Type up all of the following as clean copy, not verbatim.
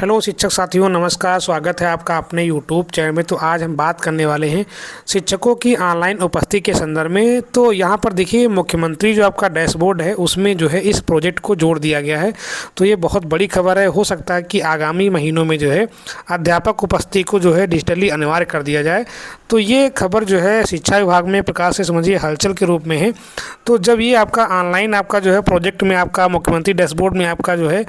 Hello शिक्षक साथियों, नमस्कार। स्वागत है आपका अपने यूट्यूब चैनल में। तो आज हम बात करने वाले हैं शिक्षकों की ऑनलाइन उपस्थिति के संदर्भ में। तो यहाँ पर देखिए, मुख्यमंत्री जो आपका डैशबोर्ड है उसमें जो है इस प्रोजेक्ट को जोड़ दिया गया है। तो ये बहुत बड़ी खबर है। हो सकता है कि आगामी महीनों में जो है अध्यापक उपस्थिति को जो है डिजिटली अनिवार्य कर दिया जाए। तो ये खबर जो है शिक्षा विभाग में प्रकाश से समझिए हलचल के रूप में है। तो जब ये आपका ऑनलाइन आपका जो है प्रोजेक्ट में आपका मुख्यमंत्री डैशबोर्ड में आपका जो है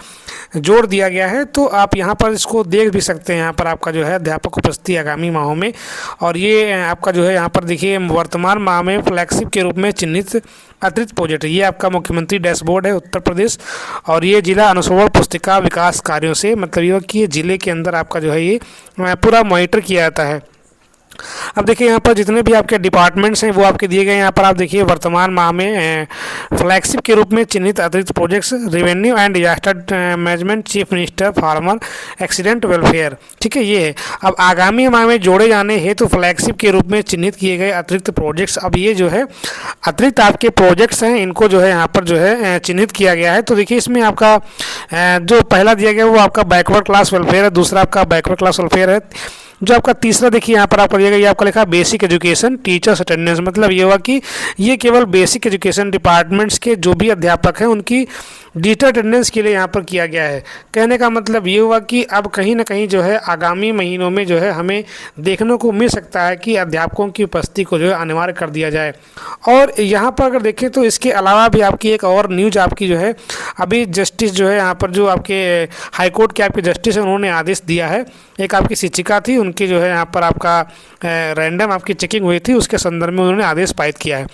जोड़ दिया गया है, तो आप यहाँ पर इसको देख भी सकते हैं। यहाँ पर आपका जो है अध्यापक उपस्थिति आगामी माहों में, और ये आपका जो है यहाँ पर देखिए वर्तमान माह में फ्लैगशिप के रूप में चिन्हित अतिरिक्त प्रोजेक्ट, ये आपका मुख्यमंत्री डैशबोर्ड है उत्तर प्रदेश। और ये जिला अनुश्रवण पुस्तिका विकास कार्यों से मतलब ये कि ये जिले के अंदर आपका जो है ये पूरा मॉनिटर किया जाता है। अब देखिए यहाँ पर जितने भी आपके डिपार्टमेंट्स हैं वो आपके दिए गए। यहाँ पर आप देखिए वर्तमान माह में फ्लैगशिप के रूप में चिन्हित अतिरिक्त projects revenue and disaster management, chief minister, farmer accident welfare, ठीक है ये है। अब आगामी माह में जोड़े जाने हेतु फ्लैगशिप के रूप में चिन्हित किए गए अतिरिक्त प्रोजेक्ट्स, अब ये जो है अतिरिक्त आपके प्रोजेक्ट्स हैं, इनको जो है यहाँ पर जो है चिन्हित किया गया है। तो देखिए इसमें आपका जो पहला दिया गया वो आपका बैकवर्ड क्लास वेलफेयर है, दूसरा आपका बैकवर्ड क्लास वेलफेयर है। जो आपका तीसरा देखिए यहाँ पर आपका दिया गया, ये आपका लिखा बेसिक एजुकेशन टीचर्स अटेंडेंस, मतलब ये हुआ कि ये केवल बेसिक एजुकेशन डिपार्टमेंट्स के जो भी अध्यापक हैं उनकी डिजिटल अटेंडेंस के लिए यहाँ पर किया गया है। कहने का मतलब ये हुआ कि अब कहीं ना कहीं जो है आगामी महीनों में जो है हमें देखने को मिल सकता है कि अध्यापकों की उपस्थिति को जो है अनिवार्य कर दिया जाए। और यहाँ पर अगर देखें तो इसके अलावा भी आपकी एक और न्यूज आपकी जो है अभी जस्टिस जो है यहाँ पर जो आपके हाईकोर्ट के आपके जस्टिस हैं उन्होंने आदेश दिया है। एक आपकी शिक्षिका थी, उनकी जो है यहाँ पर आपका रैंडम आपकी चेकिंग हुई थी, उसके संदर्भ में उन्होंने आदेश पारित किया है।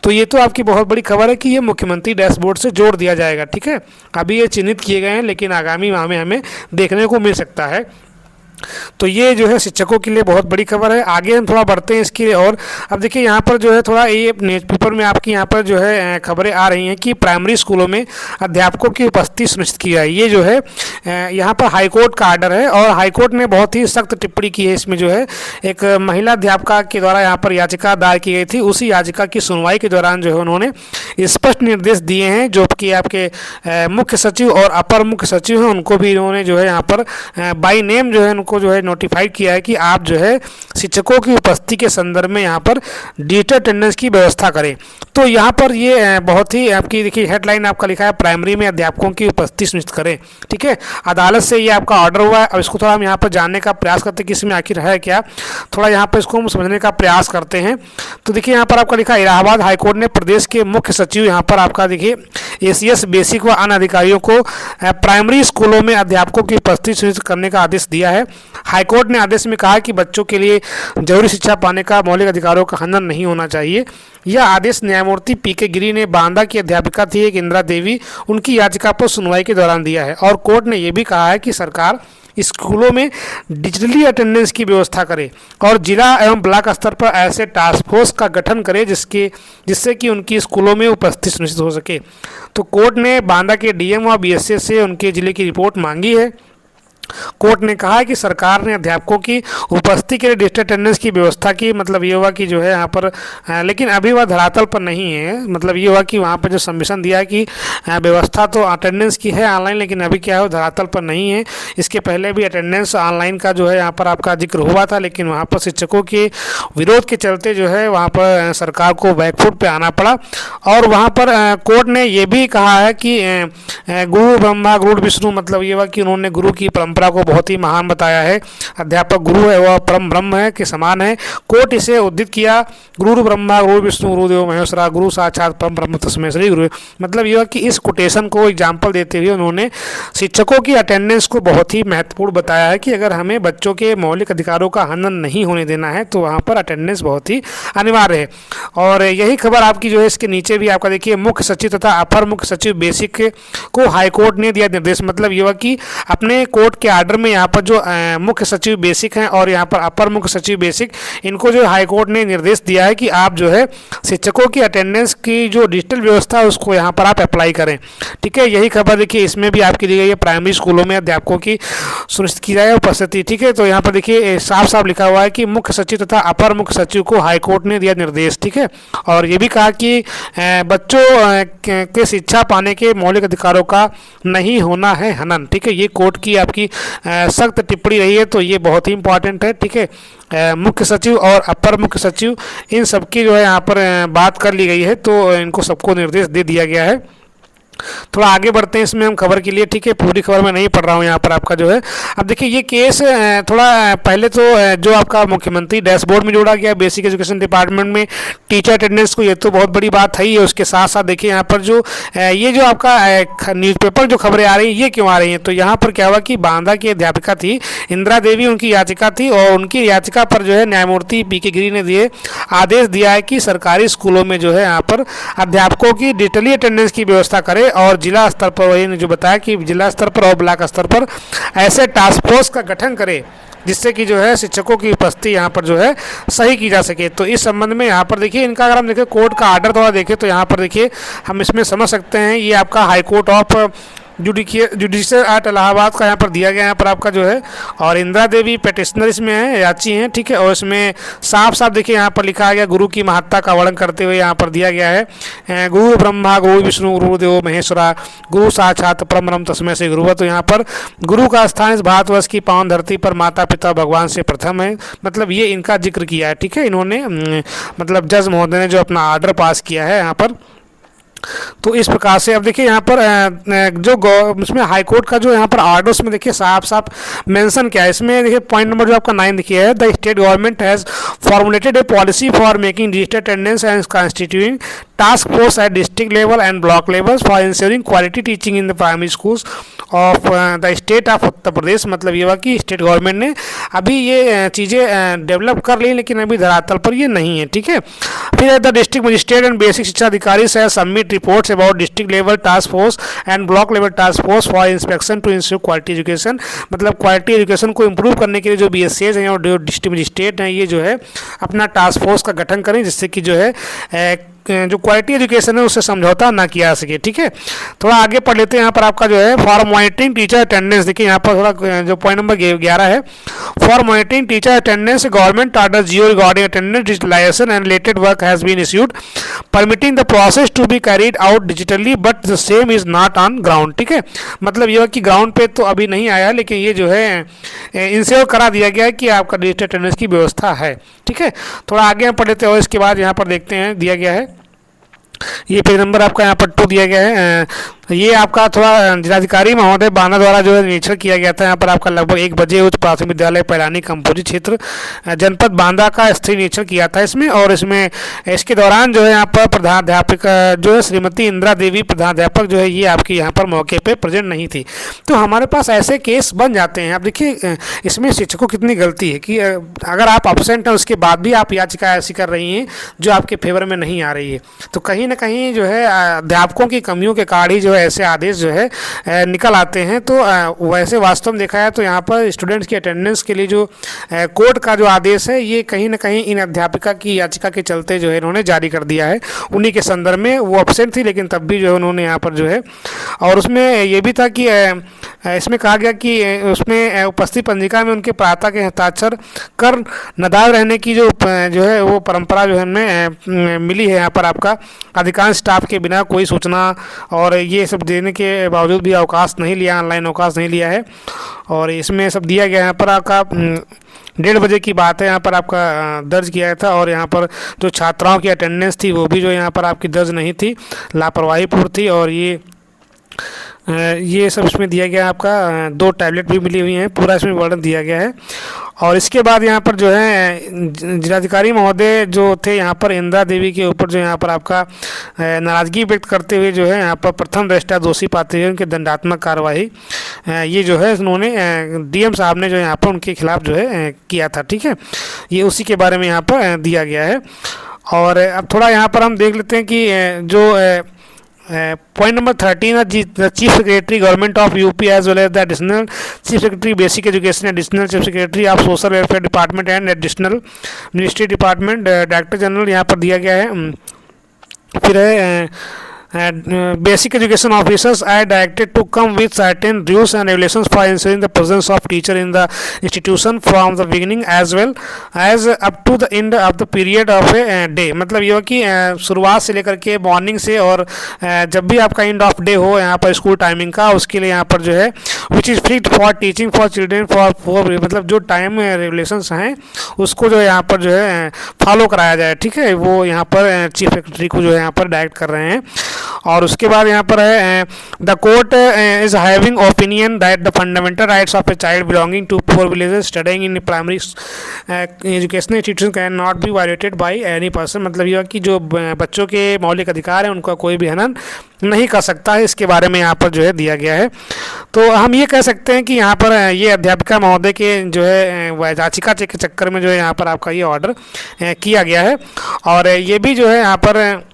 तो ये तो आपकी बहुत बड़ी खबर है कि ये मुख्यमंत्री डैशबोर्ड से जोड़ दिया जाएगा, ठीक है। अभी ये चिन्हित किए गए हैं लेकिन आगामी माह में हमें देखने को मिल सकता है। तो ये जो है शिक्षकों के लिए बहुत बड़ी खबर है। आगे हम थोड़ा बढ़ते हैं इसके और। अब देखिए यहाँ पर जो है थोड़ा ये न्यूज़पेपर में आपकी यहाँ पर जो है खबरें आ रही हैं कि प्राइमरी स्कूलों में अध्यापकों की उपस्थिति सुनिश्चित की जाए। ये जो है यहाँ पर हाईकोर्ट का आर्डर है और हाईकोर्ट ने बहुत ही सख्त टिप्पणी की है। इसमें जो है एक महिला अध्यापिका के द्वारा यहाँ पर याचिका दायर की गई थी, उसी याचिका की सुनवाई के दौरान जो है उन्होंने स्पष्ट निर्देश दिए हैं, जो कि आपके मुख्य सचिव और अपर मुख्य सचिव हैं उनको भी इन्होंने जो है यहाँ पर बाई नेम जो है को जो है नोटिफाइड किया है कि आप जो है शिक्षकों की उपस्थिति के संदर्भ में यहाँ पर डिजिटल अटेंडेंस की व्यवस्था करें। तो यहाँ पर ये बहुत ही आपकी देखिए हेडलाइन आपका लिखा है, प्राइमरी में अध्यापकों की उपस्थिति सुनिश्चित करें, ठीक है। अदालत से ये आपका ऑर्डर हुआ है। अब इसको थोड़ा हम यहाँ पर जानने का प्रयास करते हैं कि इसमें आखिर है क्या, थोड़ा यहाँ पर इसको हम समझने का प्रयास करते हैं। तो देखिए यहाँ पर आपका लिखा है, इलाहाबाद हाईकोर्ट ने प्रदेश के मुख्य सचिव यहाँ पर आपका देखिए ACS बेसिक व अन्य अधिकारियों को प्राइमरी स्कूलों में अध्यापकों की उपस्थिति सुनिश्चित करने का आदेश दिया है। हाईकोर्ट ने आदेश में कहा कि बच्चों के लिए जरूरी शिक्षा पाने का मौलिक अधिकारों का हनन नहीं होना चाहिए। यह आदेश न्यायमूर्ति PK गिरी ने बांदा की अध्यापिका थी एक इंदिरा देवी, उनकी याचिका पर सुनवाई के दौरान दिया है। और कोर्ट ने यह भी कहा है कि सरकार स्कूलों में डिजिटली अटेंडेंस की व्यवस्था करे और जिला एवं ब्लॉक स्तर पर ऐसे टास्क फोर्स का गठन करे जिससे कि उनकी स्कूलों में उपस्थिति सुनिश्चित हो सके। तो कोर्ट ने बांदा के DM व BSS से उनके जिले की रिपोर्ट मांगी है। कोर्ट ने कहा कि सरकार ने अध्यापकों की उपस्थिति के लिए डिजिटल अटेंडेंस की व्यवस्था की, मतलब ये हुआ कि जो है यहाँ पर लेकिन अभी वह धरातल पर नहीं है। मतलब ये हुआ कि वहाँ पर जो सबमिशन दिया है कि व्यवस्था तो अटेंडेंस की है ऑनलाइन, लेकिन अभी क्या है धरातल पर नहीं है। इसके पहले भी अटेंडेंस ऑनलाइन का जो है यहाँ पर आपका जिक्र हुआ था, लेकिन वहाँ पर शिक्षकों के विरोध के चलते जो है वहाँ पर सरकार को बैकफुट पर आना पड़ा। और वहाँ पर कोर्ट ने ये भी कहा है कि गुरु ब्रह्मा गुरु विष्णु, मतलब ये हुआ कि उन्होंने गुरु की परंपरा को बहुत ही महान बताया है। अध्यापक गुरु है, वह परम ब्रह्म है के समान है। कोर्ट इसे उद्धृत किया, गुरु ब्रह्मा गुरु विष्णु गुरुदेव महेश्वरा गुरु साक्षात परम ब्रह्म तस्मै श्री गुरु। मतलब यह कि इस कोटेशन को एग्जाम्पल देते हुए उन्होंने शिक्षकों की अटेंडेंस को बहुत ही महत्वपूर्ण बताया है कि अगर हमें बच्चों के मौलिक अधिकारों का हनन नहीं होने देना है तो वहाँ पर अटेंडेंस बहुत ही अनिवार्य है। और यही खबर आपकी जो है इसके नीचे भी आपका देखिए मुख्य सचिव तथा अपर मुख्य सचिव बेसिक को हाईकोर्ट ने दिया निर्देश। मतलब ये हुआ कि अपने कोर्ट के आर्डर में यहाँ पर जो मुख्य सचिव बेसिक हैं और यहाँ पर अपर मुख्य सचिव बेसिक, इनको जो हाईकोर्ट ने निर्देश दिया है कि आप जो है शिक्षकों की अटेंडेंस की जो डिजिटल व्यवस्था है उसको यहाँ पर आप अप्लाई करें, ठीक है। यही खबर देखिए इसमें भी आपकी दी गई है, प्राइमरी स्कूलों में अध्यापकों की सुनिश्चित की जाए उपस्थिति, ठीक है। तो यहाँ पर देखिए साफ साफ लिखा हुआ है कि मुख्य सचिव तथा अपर मुख्य सचिव को हाईकोर्ट ने दिया निर्देश, ठीक है। और ये भी कहा कि बच्चों के शिक्षा पाने के मौलिक अधिकारों का नहीं होना है हनन, ठीक है। ये कोर्ट की आपकी सख्त टिप्पणी रही है, तो ये बहुत ही इंपॉर्टेंट है। ठीक है, मुख्य सचिव और अपर मुख्य सचिव इन सबकी जो है यहाँ पर बात कर ली गई है, तो इनको सबको निर्देश दे दिया गया है। थोड़ा आगे बढ़ते हैं इसमें हम खबर के लिए। ठीक है, पूरी खबर मैं नहीं पढ़ रहा हूँ यहाँ पर आपका जो है। अब देखिए ये केस थोड़ा पहले तो जो आपका मुख्यमंत्री डैशबोर्ड में जोड़ा गया बेसिक एजुकेशन डिपार्टमेंट में टीचर अटेंडेंस को, ये तो बहुत बड़ी बात है ही है। उसके साथ साथ देखिए यहाँ पर जो ये जो आपका न्यूज़पेपर जो खबरें आ रही हैं ये क्यों आ रही हैं, तो यहाँ पर क्या हुआ कि बांदा की अध्यापिका थी इंदिरा देवी, उनकी याचिका थी और उनकी याचिका पर जो है न्यायमूर्ति पी.के. गिरी ने दिए आदेश दिया है कि सरकारी स्कूलों में जो है यहाँ पर अध्यापकों की डिजिटली अटेंडेंस की व्यवस्था करे और जिला स्तर पर, वही ने जो बताया कि जिला स्तर पर और ब्लॉक स्तर पर ऐसे टास्क फोर्स का गठन करे जिससे कि जो है शिक्षकों की उपस्थिति यहाँ पर जो है सही की जा सके। तो इस संबंध में यहाँ पर देखिए इनका अगर हम देखें कोर्ट का आर्डर थोड़ा देखें तो यहाँ पर देखिए हम इसमें समझ सकते हैं ये आपका High Court of judicial at Allahabad का यहाँ पर दिया गया है यहाँ पर आपका जो है, और इंदिरा देवी पेटिशनर इसमें है, याची हैं। ठीक है, और इसमें साफ साफ देखिए यहाँ पर लिखा गया गुरु की महत्ता का वर्णन करते हुए यहाँ पर दिया गया है गुरु ब्रह्मा गुरु विष्णु गुरु देव महेश्वरा गुरु साक्षात परम तस्मै से गुरु। तो यहाँ पर गुरु का स्थान इस भारतवर्ष की पावन धरती पर माता पिता भगवान से प्रथम है, मतलब ये इनका जिक्र किया है। ठीक है, इन्होंने मतलब जज महोदय ने जो अपना आर्डर पास किया है यहाँ पर, तो इस प्रकार से अब देखिए यहाँ पर जो इसमें हाई कोर्ट का जो यहाँ पर आर्डर उसमें देखिए साफ साफ मेंशन किया है। इसमें देखिए पॉइंट नंबर जो आपका 9 देखिए है, the state government has formulated a policy for making digital attendance and constituting task force at district level and block levels for ensuring quality teaching in the primary schools of the state of Uttar Pradesh. मतलब ये हुआ कि state government ने अभी ये चीज़ें develop कर ली लेकिन अभी धरातल पर ये नहीं है। ठीक है, फिर the district magistrate and basic शिक्षा अधिकारी से submit reports about district level task force and block level task force for inspection to ensure quality education. मतलब क्वालिटी एजुकेशन को इम्प्रूव करने के लिए जो BSCs हैं और जो डिस्ट्रिक्ट मजिस्ट्रेट हैं ये जो है अपना टास्क फोर्स का गठन करें जिससे कि जो है जो क्वालिटी एजुकेशन है उससे समझौता ना किया जा सके। ठीक है, थोड़ा आगे पढ़ लेते हैं यहाँ पर आपका जो है फॉर मॉनिटरिंग टीचर अटेंडेंस। देखिए यहाँ पर थोड़ा जो पॉइंट नंबर 11 है, for monitoring teacher attendance government order GO regarding attendance digitalization and related work has been issued permitting the process to be carried out digitally but the same is not on ground. ठीक है, मतलब ये कि ground पे तो अभी नहीं आया लेकिन ये जो है इनसे करा दिया गया है कि आपका डिजिटल अटेंडेंस की व्यवस्था है। ठीक है, थोड़ा आगे हम पढ़ लेते हैं और इसके बाद यहाँ पर देखते हैं दिया गया है ये पेज नंबर आपका यहाँ पर 2 दिया गया है। ये आपका थोड़ा जिलाधिकारी महोदय बांदा द्वारा जो है निरीक्षण किया गया था यहाँ पर आपका लगभग 1 बजे उच्च प्राथमिक विद्यालय पैलानी कंपोजिट क्षेत्र जनपद बांदा का स्थिर निरीक्षण किया था इसमें, और इसमें इसके दौरान जो है यहाँ पर प्रधानाध्यापक जो है श्रीमती इंदिरा देवी प्रधानाध्यापक जो है ये आपकी यहाँ पर मौके पर प्रेजेंट नहीं थी। तो हमारे पास ऐसे केस बन जाते हैं। अब देखिए इसमें शिक्षकों की कितनी गलती है कि अगर आप अपसेंट हैं उसके बाद भी आप याचिका ऐसी कर रही हैं जो आपके फेवर में नहीं आ रही है, तो कहीं ना कहीं जो है अध्यापकों की कमियों के कारण ही जो है ऐसे आदेश जो है निकल आते हैं। तो वैसे वास्तव में देखा है तो यहाँ पर स्टूडेंट्स की अटेंडेंस के लिए जो कोर्ट का जो आदेश है ये कहीं ना कहीं इन अध्यापिका की याचिका के चलते जो है इन्होंने जारी कर दिया है। उन्हीं के संदर्भ में वो अपसेंट थी लेकिन तब भी जो है उन्होंने यहाँ पर जो है, और उसमें ये भी था कि इसमें कहा गया कि उसमें उपस्थित पंजिका में उनके प्राता के हस्ताक्षर कर नदार रहने की जो है वो परंपरा जो है हमें मिली है। यहाँ पर आपका अधिकांश स्टाफ के बिना कोई सूचना और ये सब देने के बावजूद भी अवकाश नहीं लिया, ऑनलाइन अवकाश नहीं लिया है, और इसमें सब दिया गया। यहाँ पर आपका 1:30 बजे की बात है यहाँ पर आपका दर्ज किया था, और यहाँ पर जो छात्राओं की अटेंडेंस थी वो भी जो यहाँ पर आपकी दर्ज नहीं थी, लापरवाहीपूर्ण थी, और ये सब इसमें दिया गया। आपका 2 टैबलेट भी मिली हुई हैं, पूरा इसमें वर्णन दिया गया है। और इसके बाद यहाँ पर जो है जिलाधिकारी महोदय जो थे यहाँ पर इंदिरा देवी के ऊपर जो यहाँ पर आपका नाराज़गी व्यक्त करते हुए जो है यहाँ पर प्रथम दृष्टया दोषी पाते हुए उनके दंडात्मक कार्यवाही ये जो है उन्होंने DM साहब ने जो यहाँ पर उनके खिलाफ जो है किया था। ठीक है, ये उसी के बारे में यहाँ पर दिया गया है। और अब थोड़ा यहाँ पर हम देख लेते हैं कि जो point number 13 the chief secretary government of UP as well as the additional chief secretary basic education additional chief secretary of social welfare department and additional ministry department director general यहाँ पर दिया गया है। फिर है basic education officers are directed to come with certain rules and regulations for ensuring the presence of teacher in the institution from the beginning as well as up to the end of the period of a day। मतलब ये हो कि शुरुआत से लेकर के morning से और जब भी आपका एंड ऑफ डे हो यहाँ पर स्कूल टाइमिंग का, उसके लिए यहाँ पर जो है which is fit for teaching for children for मतलब जो टाइम रेगुलेशंस हैं उसको जो है यहाँ पर जो है फॉलो कराया जाए। ठीक है, वो यहाँ पर चीफ सेक्रेटरी को जो है यहाँ पर डायरेक्ट कर रहे हैं। और उसके बाद यहाँ पर है the court is having opinion that the fundamental rights of a child belonging to poor villages studying in primary educational institution can not be violated by any person. मतलब यह कि जो बच्चों के मौलिक अधिकार हैं उनका कोई भी हनन नहीं कर सकता है, इसके बारे में यहाँ पर जो है दिया गया है। तो हम ये कह सकते हैं कि यहाँ पर ये अध्यापिका महोदय के जो है याचिका के चक्कर में जो है यहाँ पर आपका ये ऑर्डर किया गया है। और ये भी जो है यहाँ पर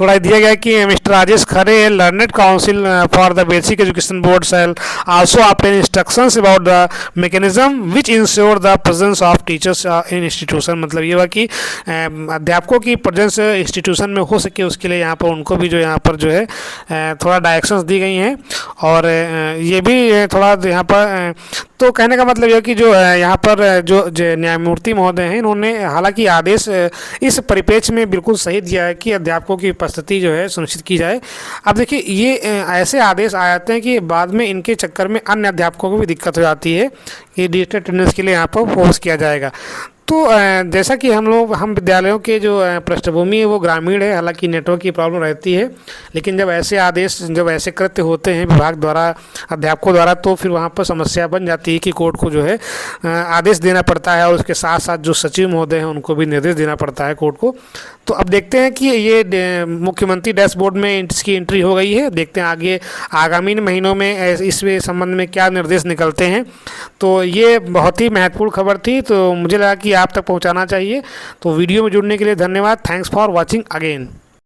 थोड़ा दिया गया कि mister Rajesh Khare learned council for the basic education board cell also obtain instructions about the mechanism which ensure the presence of teachers in institution. मतलब ये हुआ कि अध्यापकों की प्रेजेंस इंस्टीट्यूशन में हो सके उसके लिए यहाँ पर उनको भी जो यहाँ पर जो है थोड़ा डायरेक्शंस दी गई हैं। और ये भी थोड़ा यहाँ पर तो कहने का मतलब यह कि जो यहाँ पर जो न्यायमूर्ति महोदय हैं इन्होंने हालांकि आदेश इस परिप्रेक्ष्य में बिल्कुल सही दिया है कि अध्यापकों की उपस्थिति जो है सुनिश्चित की जाए। अब देखिए ये ऐसे आदेश आ जाते हैं कि बाद में इनके चक्कर में अन्य अध्यापकों को भी दिक्कत हो जाती है कि डिजिटल अटेंडेंस के लिए यहाँ पर फोर्स किया जाएगा। तो जैसा कि हम विद्यालयों के जो पृष्ठभूमि है वो ग्रामीण है, हालांकि नेटवर्क की प्रॉब्लम रहती है, लेकिन जब ऐसे कृत्य होते हैं विभाग द्वारा अध्यापकों द्वारा तो फिर वहाँ पर समस्या बन जाती है कि कोर्ट को जो है आदेश देना पड़ता है और उसके साथ साथ जो सचिव महोदय हैं उनको भी निर्देश देना पड़ता है कोर्ट को। तो अब देखते हैं कि ये मुख्यमंत्री डैशबोर्ड में इसकी एंट्री हो गई है, देखते हैं आगे आगामी महीनों में इस संबंध में क्या निर्देश निकलते हैं। तो ये बहुत ही महत्वपूर्ण खबर थी, तो मुझे लगा कि आप तक पहुंचाना चाहिए। तो वीडियो में जुड़ने के लिए धन्यवाद। Thanks for watching again.